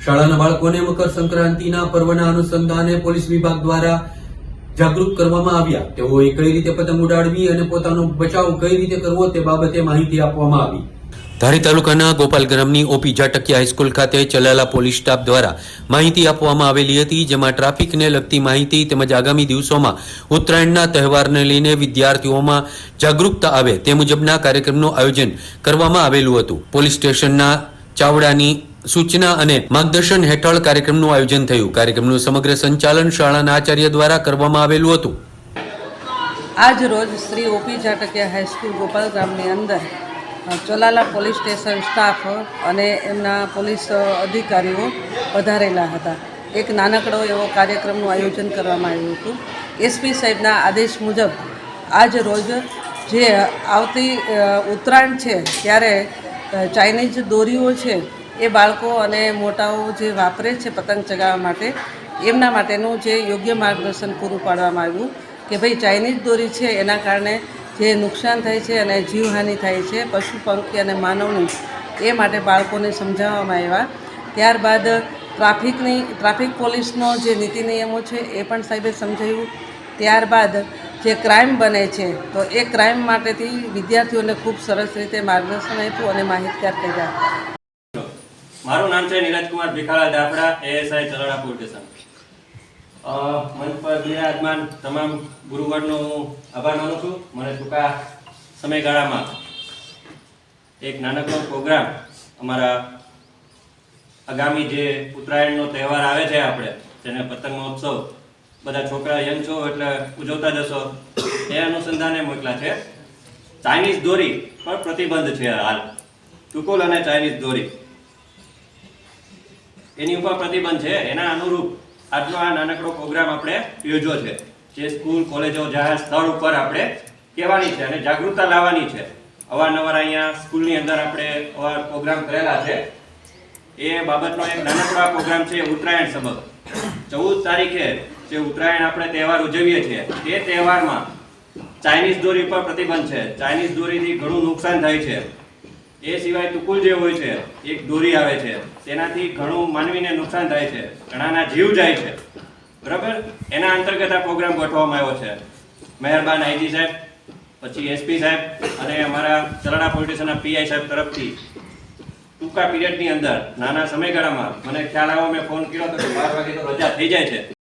શાળાના બાળકોને મકર સંક્રાંતિના પર્વના અનુસંધાને પોલીસ વિભાગ દ્વારા જાગૃત કરવામાં આવ્યા। તેઓએ કઈ રીતે પતંગ ઉડાડવી અને પોતાનો બચાવ કઈ રીતે કરવો તે બાબતે માહિતી આપવામાં આવી। ધારી તાલુકાના ગોપાલ ગ્રામની ઓપી જાટકિયા હાઈસ્કૂલ ખાતે ચલાયેલા પોલીસ સ્ટાફ દ્વારા માહિતી આપવામાં આવેલી હતી, જેમાં ટ્રાફિકને લગતી માહિતી તેમજ આગામી દિવસોમાં ઉત્તરાયણના તહેવારને લઈને વિદ્યાર્થીઓમાં જાગૃતતા આવે તે મુજબના કાર્યક્રમનું આયોજન કરવામાં આવેલું હતું। પોલીસ સ્ટેશનના ચાવડાની સૂચના અને માર્ગદર્શન હેઠળ કાર્યક્રમનું આયોજન થયું। કાર્યક્રમનું સમગ્ર સંચાલન શાળાના આચાર્ય દ્વારા કરવામાં આવેલું હતું। આજ રોજ શ્રી ઓપી જાટકિયા હાઈસ્કૂલ ગોપાલ ગામની અંદર ચલાલા પોલીસ સ્ટેશન સ્ટાફ અને એમના પોલીસ અધિકારીઓ પધારેલા હતા। એક નાનકડો એવો કાર્યક્રમનું આયોજન કરવામાં આવ્યું હતું। એસપી સાહેબના આદેશ મુજબ આજ રોજ જે આવતી ઉત્તરાયણ છે ત્યારે ચાઇનીઝ દોરીઓ છે એ બાળકો અને મોટાઓ જે વાપરે છે પતંગ ચગાવવા માટે, એમના માટેનું જે યોગ્ય માર્ગદર્શન પૂરું પાડવામાં આવ્યું કે ભાઈ ચાઇનીઝ દોરી છે એના કારણે જે નુકસાન થાય છે અને જીવહાનિ થાય છે પશુ પંખી અને માનવની, એ માટે બાળકોને સમજાવવામાં આવ્યા। ત્યારબાદ ટ્રાફિક પોલીસનો જે નીતિ નિયમો છે એ પણ સાહેબે સમજાવ્યું। ત્યારબાદ જે ક્રાઇમ બને છે તો એ ક્રાઇમ માટેથી વિદ્યાર્થીઓને ખૂબ સરસ રીતે માર્ગદર્શન આપ્યું અને માહિતગાર કર્યા। મારું નામ છે Neeraj Kumar Bhikhala Dafda, ASI Chalala police station. મંચ પર બિરાજમાન તમામ ગુરુવરનો હું આભાર માનું છું। મને ટૂંકા સમયગાળામાં એક નાનકડો પ્રોગ્રામ અમારા આગામી જે ઉત્તરાયણનો તહેવાર આવે છે આપણે જેને પતંગ મહોત્સવ બધા છોકરા યંગ છો એટલે ઉજવતા જશો એ અનુસંધાને મોકલા છે। ચાઇનીઝ દોરી પર પ્રતિબંધ છે હાલ, ટુકુલ અને ચાઇનીઝ દોરી એની ઉપર પ્રતિબંધ છે। એના અનુરૂપ આજનો આ નાનકડો પ્રોગ્રામ આપણે યોજ્યો છે, જે સ્કૂલ કોલેજો જાહેર સ્થળ ઉપર આપણે કહેવાની છે અને જાગૃતતા લાવવાની છે। અવારનવાર અહીંયા સ્કૂલની અંદર આપણે પ્રોગ્રામ કરેલા છે। એ બાબતનો એક નાનકડો આ પ્રોગ્રામ છે ઉત્તરાયણ સબક। 14 તારીખે જે ઉત્તરાયણ આપણે તહેવાર ઉજવીએ છીએ તે તહેવારમાં ચાઇનીઝ દોરી પર પ્રતિબંધ છે। ચાઇનીઝ દોરીથી ઘણું નુકસાન થાય છે। એ સિવાય તુકુલ જે હોય છે, એક દોરી આવે છે, તેનાથી ઘણું માનવીને નુકસાન થાય છે, ઘણાના જીવ જાય છે, બરાબર। એના અંતર્ગત આ પ્રોગ્રામ ગોઠવવામાં આવ્યો છે। મહેરબાન આઈજી સાહેબ, પછી એસપી સાહેબ અને અમારા ચલાલા પોલીસ સ્ટેશનના પીઆઈ સાહેબ તરફથી ટૂંકા પીરિયડની અંદર નાના સમયગાળામાં મને ખ્યાલ આવ્યો, મેં ફોન કર્યો તો 12 વાગે તો રજા થઈ જાય છે।